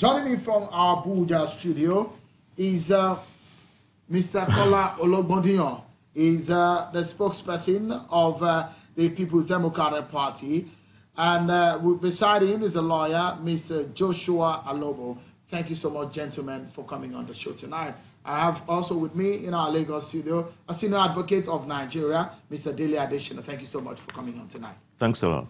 Joining me from our Abuja studio is Mr. Kola Ologbondiyan. He's the spokesperson of the People's Democratic Party. And beside him is a lawyer, Mr. Joshua Alobo. Thank you so much, gentlemen, for coming on the show tonight. I have also with me in our Lagos studio a senior advocate of Nigeria, Mr. Dele Adesina. Thank you so much for coming on tonight. Thanks a lot.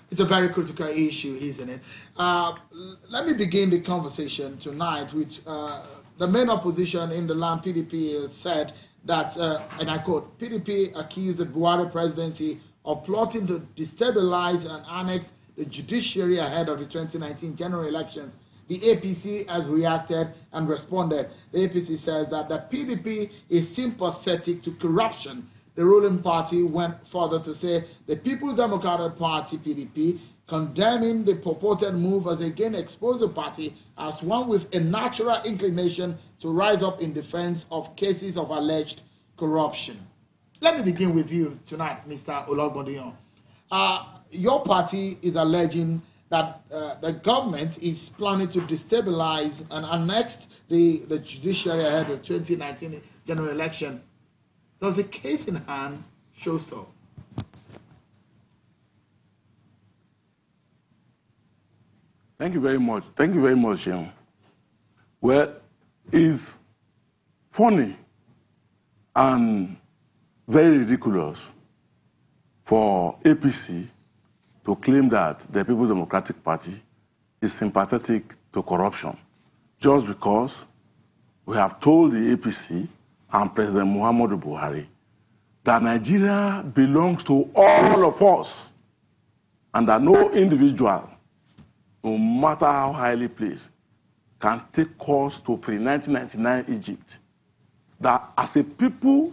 It's a very critical issue, isn't it? Let me begin the conversation tonight with the main opposition in the land, PDP, said that, and I quote, PDP accused the Buhari presidency of plotting to destabilize and annex the judiciary ahead of the 2019 general elections. The APC has reacted and responded. The APC says that the PDP is sympathetic to corruption. The ruling party went further to say the People's Democratic Party, PDP, condemning the purported move as again exposed the party as one with a natural inclination to rise up in defense of cases of alleged corruption. Let me begin with you tonight, Mr. Ologbondiyan. Your party is alleging that the government is planning to destabilize and annex the judiciary ahead of the 2019 general election. Does the case in hand show so? Thank you very much. Thank you very much, Sean. Well, it's funny and very ridiculous for APC to claim that the People's Democratic Party is sympathetic to corruption just because we have told the APC and President Muhammadu Buhari that Nigeria belongs to all of us and that no individual, no matter how highly placed, can take us to pre-1999 Egypt. That as a people,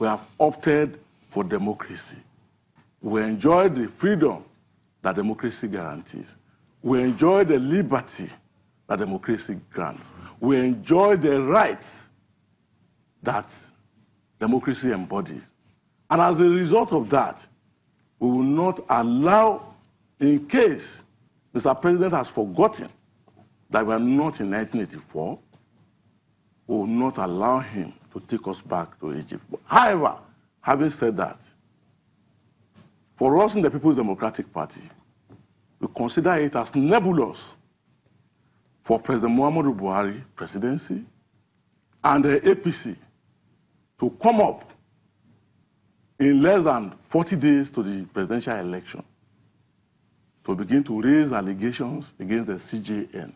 we have opted for democracy. We enjoy the freedom that democracy guarantees. We enjoy the liberty that democracy grants. We enjoy the rights that democracy embodies. And as a result of that, we will not allow, in case Mr. President has forgotten that we are not in 1984, we will not allow him to take us back to Egypt. However, having said that, for us in the People's Democratic Party, we consider it as nebulous for President Muhammadu Buhari presidency and the APC to come up in less than 40 days to the presidential election to begin to raise allegations against the CJN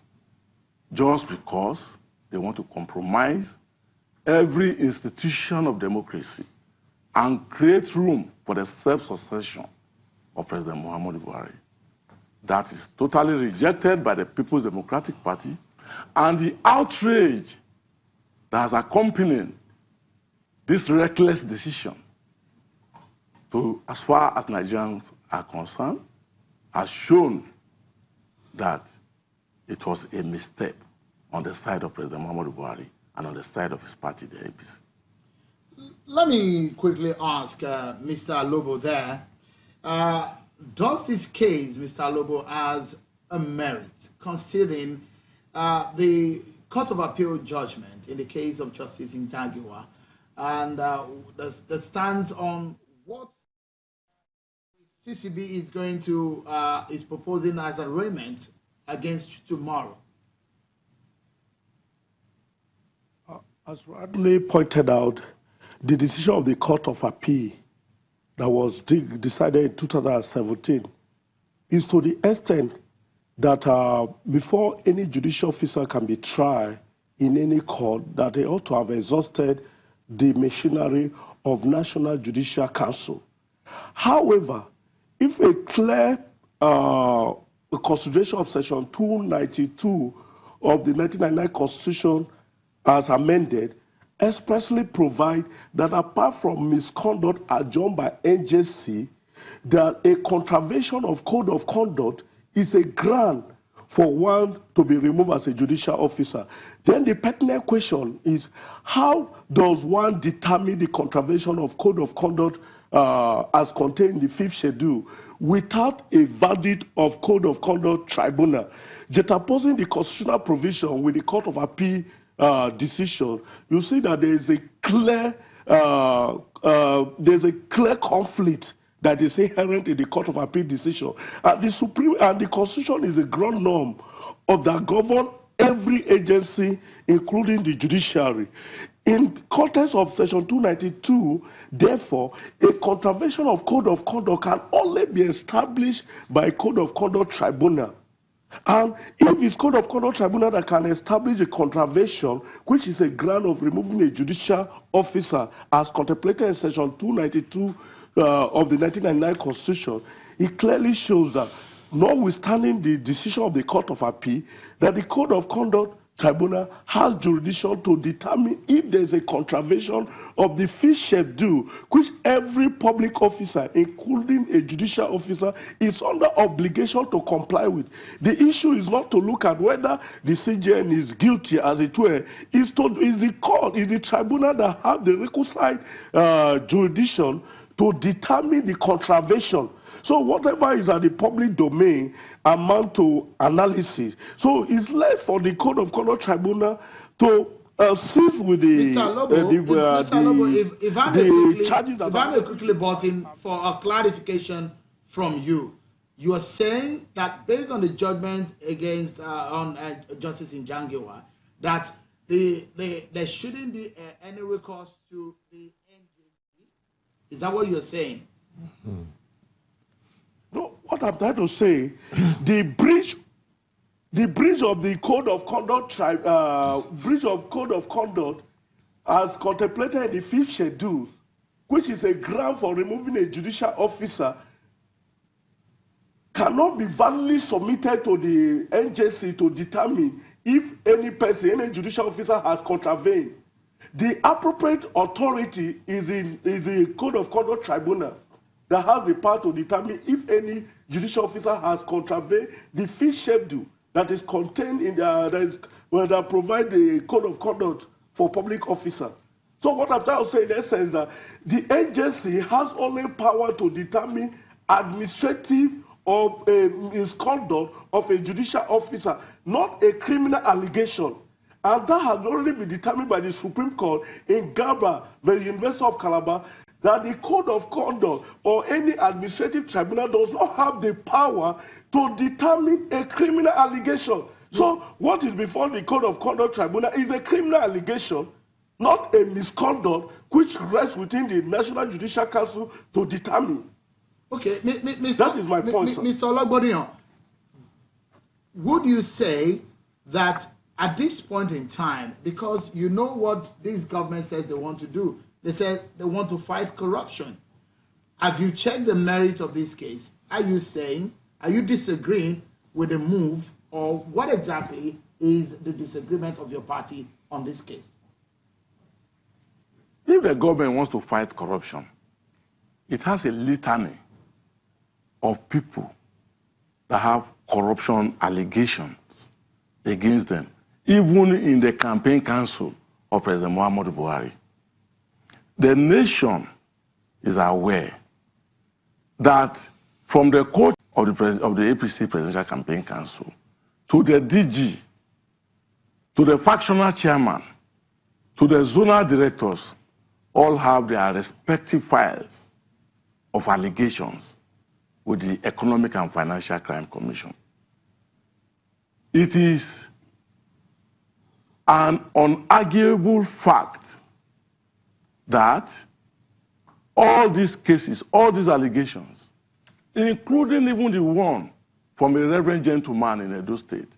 just because they want to compromise every institution of democracy and create room for the self-succession of President Muhammadu Buhari. That is totally rejected by the People's Democratic Party, and the outrage that has accompanied this reckless decision, as far as Nigerians are concerned, has shown that it was a misstep on the side of President Muhammadu Buhari and on the side of his party, the APC. Let me quickly ask Mr. Alobo there. Does this case, Mr. Alobo, has a merit, considering the Court of Appeal judgment in the case of Justice Njagiwa and the stance on what CCB is going to is proposing as arraignment against tomorrow? As rightly pointed out, the decision of the Court of Appeal that was decided in 2017 is to the extent that before any judicial officer can be tried in any court, that they ought to have exhausted the machinery of National Judicial Council. However, if a clear consideration of Section 292 of the 1999 Constitution as amended expressly provide that apart from misconduct adjourned by NJC, that a contravention of code of conduct is a ground for one to be removed as a judicial officer. Then the pertinent question is, how does one determine the contravention of code of conduct as contained in the 5th schedule, without a verdict of Code of Conduct Tribunal, juxtaposing the constitutional provision with the Court of Appeal decision, you see that there is a clear conflict that is inherent in the Court of Appeal decision. The Constitution is a ground norm of that govern every agency, including the judiciary. In context of Section 292, therefore, a contravention of Code of Conduct can only be established by Code of Conduct Tribunal. And if it's Code of Conduct Tribunal that can establish a contravention, which is a ground of removing a judicial officer as contemplated in Section 292 of the 1999 Constitution, it clearly shows that, notwithstanding the decision of the Court of Appeal, that the Code of Conduct Tribunal has jurisdiction to determine if there is a contravention of the fee schedule, which every public officer, including a judicial officer, is under obligation to comply with. The issue is not to look at whether the CJN is guilty, as it were. Is the tribunal that have the requisite jurisdiction to determine the contravention. So whatever is at the public domain amount to analysis. So it's left for the Code of Conduct Tribunal to cease with the charges. If I may quickly button for a clarification from you, you are saying that based on the judgment against Justice Njangiwa, that there shouldn't be any recourse to the NJC. Is that what you're saying? Mm-hmm. No, what I'm trying to say, the breach of the Code of Conduct, as contemplated in the 5th schedule, which is a ground for removing a judicial officer, cannot be validly submitted to the NJC to determine if any person, any judicial officer has contravened. The appropriate authority is the Code of Conduct Tribunal that has the power to determine if any judicial officer has contravened the 5th schedule that is contained in that provide the Code of Conduct for public officers. So what I'm trying to say in essence is that the agency has only power to determine administrative of misconduct of a judicial officer, not a criminal allegation. And that has already been determined by the Supreme Court in Gaba, the University of Calabar, that the Code of Conduct or any administrative tribunal does not have the power to determine a criminal allegation. So what is before the Code of Conduct Tribunal is a criminal allegation, not a misconduct, which rests within the National Judicial Council to determine. Okay, that is my point, Mr. Ologbondiyan, would you say that at this point in time, because you know what this government says they want to do, they say they want to fight corruption. Have you checked the merits of this case? Are you disagreeing with the move, or what exactly is the disagreement of your party on this case? If the government wants to fight corruption, it has a litany of people that have corruption allegations against them, even in the campaign council of President Muhammadu Buhari. The nation is aware that from the coach of the APC Presidential Campaign Council to the DG, to the factional chairman, to the zonal directors, all have their respective files of allegations with the Economic and Financial Crime Commission. It is an unarguable fact that all these cases, all these allegations, including even the one from a reverend gentleman in Edo State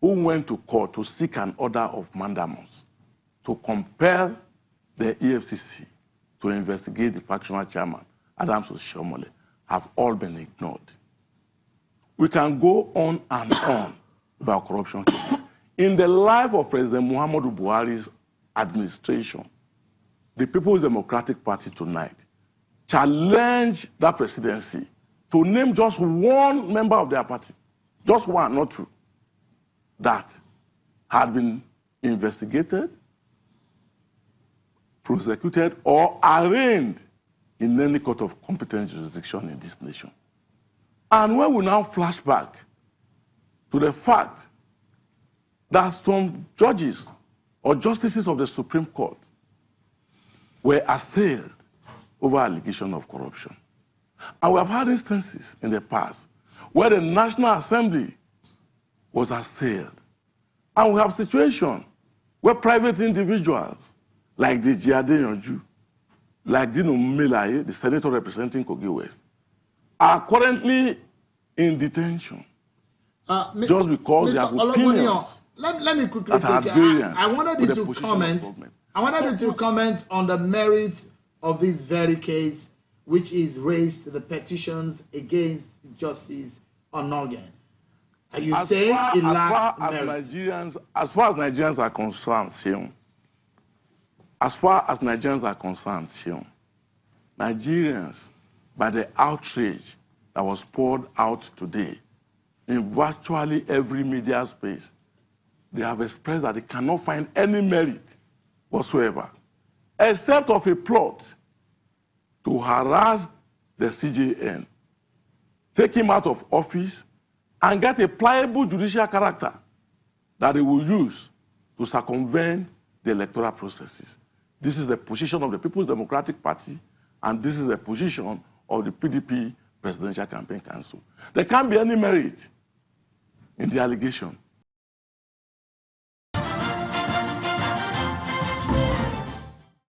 who went to court to seek an order of mandamus to compel the EFCC to investigate the factional chairman, Adams Oshiomhole, have all been ignored. We can go on and on about corruption cases. In the life of President Muhammadu Buhari's administration, the People's Democratic Party tonight challenged that presidency to name just one member of their party, just one, not two, that had been investigated, prosecuted, or arraigned in any court of competent jurisdiction in this nation. And when we now flash back to the fact that some judges or justices of the Supreme Court were assailed over allegation of corruption. And we have had instances in the past where the National Assembly was assailed. And we have situations where private individuals, like the Jiade Yonju, like Dino Melaye, the senator representing Kogi West, are currently in detention just because they have opinions. Let me quickly take I wanted you to comment. I wanted you to comment on the merits of this very case, which is raised the petitions against Justice Onnoghen. Are you saying it lacks merit? As far as Nigerians are concerned, Seun, Nigerians, by the outrage that was poured out today in virtually every media space, they have expressed that they cannot find any merit whatsoever, except of a plot to harass the CJN, take him out of office, and get a pliable judicial character that they will use to circumvent the electoral processes. This is the position of the People's Democratic Party, and this is the position of the PDP Presidential Campaign Council. There can't be any merit in the allegation.